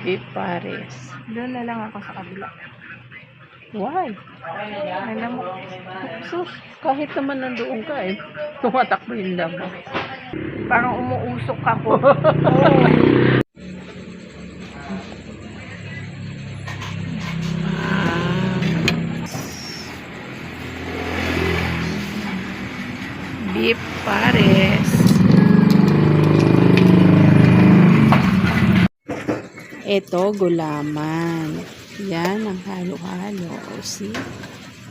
Beef Paris. Doon na lang ako sa kabila. Why? Alam mo, Sus, kahit naman nandoon ka tumatakbo yung lamang. parang umuusok ako. Beef Paris. Ito, gulaman. Yan ang halo-halo. See?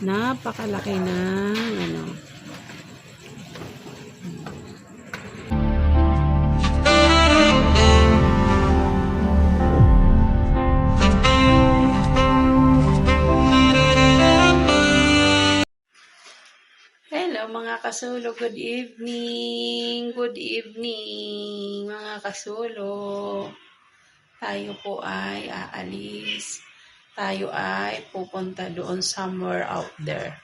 Napakalaki ng Hello mga kasulo, good evening. Good evening mga kasulo. Tayo po ay aalis. Tayo ay pupunta doon somewhere out there.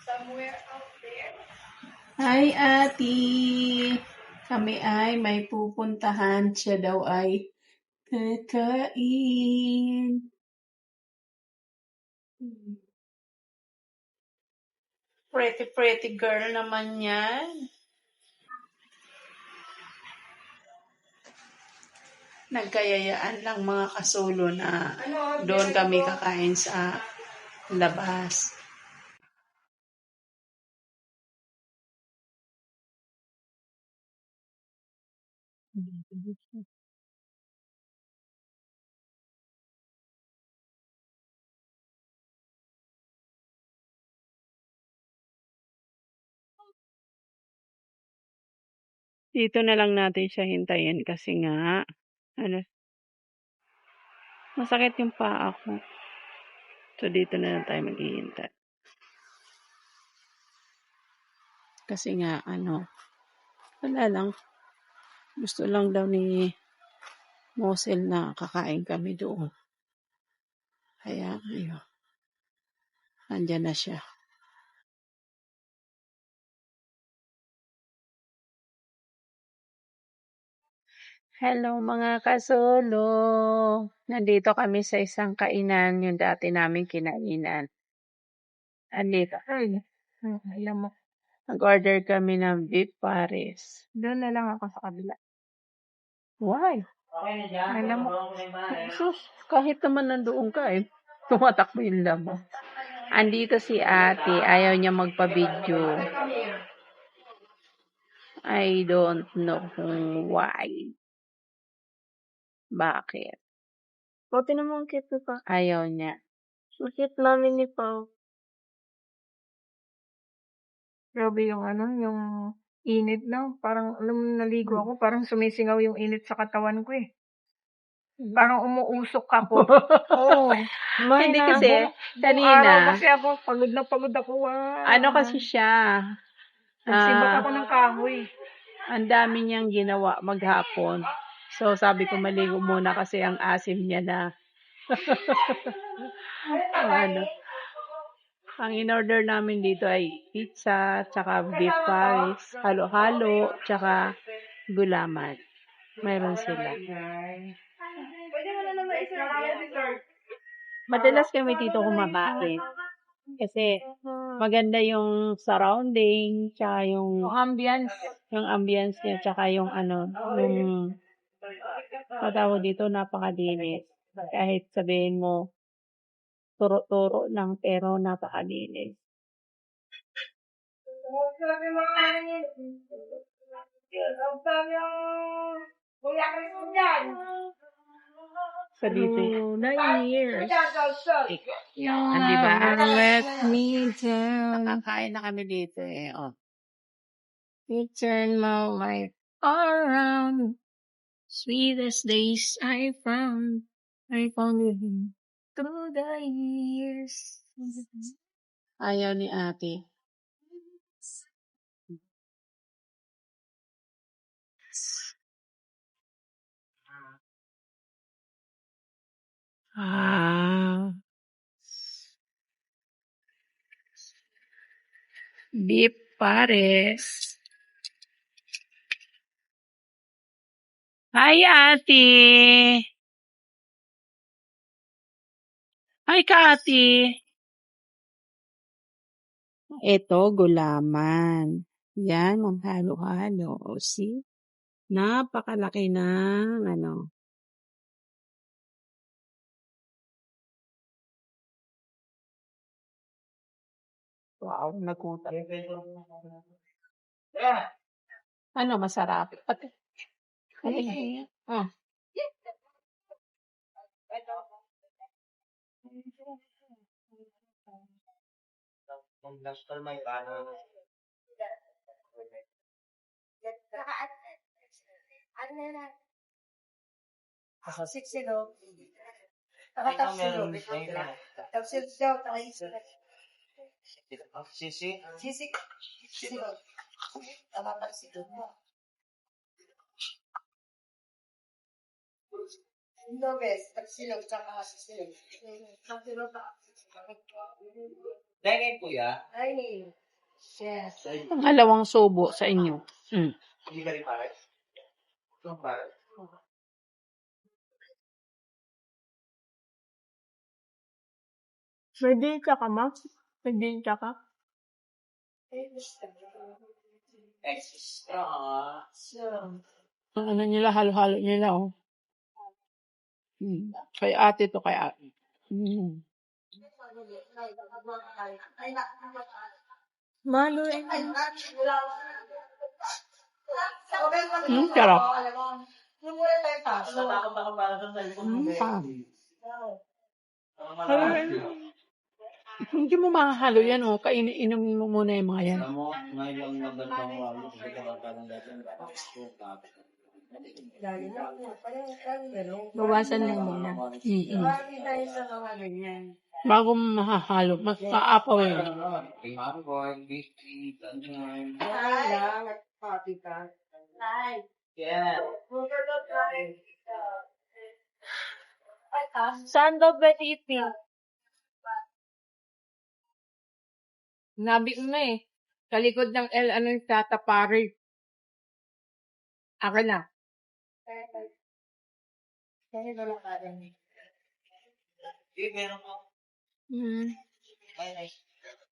Somewhere out there. Hi ati. Kami ay may pupuntahan. Siya daw ay kakain. Pretty girl naman yan. Nagkayayaan lang mga kasulo na doon kami kakain sa labas. Dito na lang natin siya hintayin kasi nga, masakit yung paa ko. So, dito na lang tayo maghihintay. Kasi nga, wala lang. Gusto lang daw ni Mosel na kakain kami doon. Kaya, ayun. Andyan na siya. Hello mga kasolo. Nandito kami sa isang kainan, yung dati namin kinainan. Andito. Ay, alam mo, Nag-order kami ng beef Paris. doon na lang ako sa kabila. Why? Alam mo, Sus, kahit naman nandoon ka tumatakbo yung lamang. Andito si ate, ayaw niya magpa-video. I don't know why. Bakit? buti naman cute pa. Ayaw niya. Cute namin ni Pao. Grabe yung yung init lang. Parang, alam mo, naligo ako, parang sumisingaw yung init sa katawan ko Parang umuusok ako. Oo. Hindi kasi, Araw kanina, kasi ako, pagod na pagod ako. kasi siya, Nagsibak ako ng kahoy. ang dami niyang ginawa maghapon. So, sabi ko maligo muna kasi ang asim niya na. Ang in-order namin dito ay pizza, tsaka beef Paris, halo-halo, tsaka gulaman. Mayroon sila. Madalas kami dito kumakain. Kasi maganda yung surrounding, tsaka yung ambience niya, tsaka yung yung patawag dito, napakalinis. Kahit sabihin mo, turo-turo lang, pero napakalinis. Sa dito. 9 years. Di ba? Let me down. Nakakain na kami dito oh. You turn my life around. Sweetest days I found you through the years. Ayaw ni ate. Beef Paris. Hi, ate. Hi, Kati. Ito, gulaman. Yan, ang halo-halo. O, see? Napakalaki ng, ano. Wow, nagutom. Ano, masarap. Pati. Ay, ah. Pangalawang subo sa inyo. Mm. May dinta ka, ma? May dinta ka? Ang ano nila, halo-halo nila, oh. Kay ate to, kay ate. Malo eh. Sarap. Hindi mo mahalo yan, oh. Inumin mo muna yung mga yan. Bawasan lang muna. Bago mo mahahalo, mas kaapaw yun. Saan daw pwede itin? Nabi ko na eh. Sa likod ng yung tatapari. Akin na.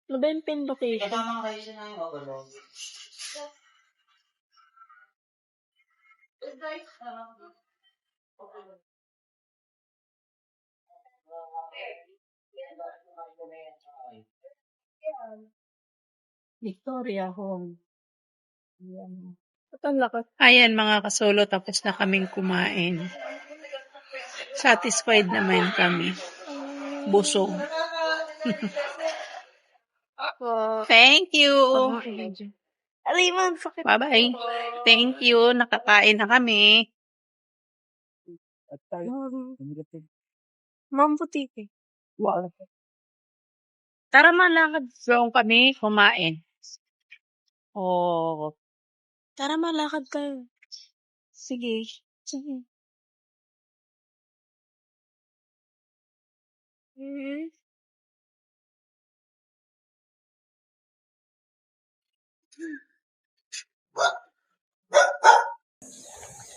Ano ba yung pin location? Victoria Home. Ito ang lakas. Ayan mga kasolo, tapos na kaming kumain. Satisfied naman kami. Busog. Thank you. Aliman, sakit. Bye-bye. Thank you. Nakakain na kami. Ma'am Butiki. Wow. Tara malakad. Doon kami kumain. Oh. Tara malakad kayo. Sige. Sige.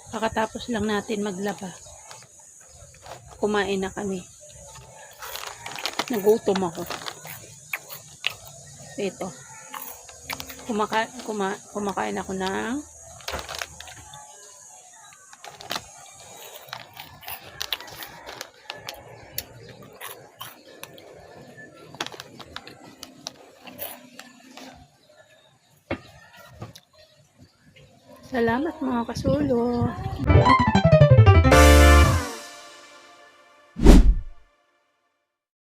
Kakatapos lang natin maglaba. Kumain na kami. Nagutom ako. Ito. Kumakain ako ng salamat mga kasulo.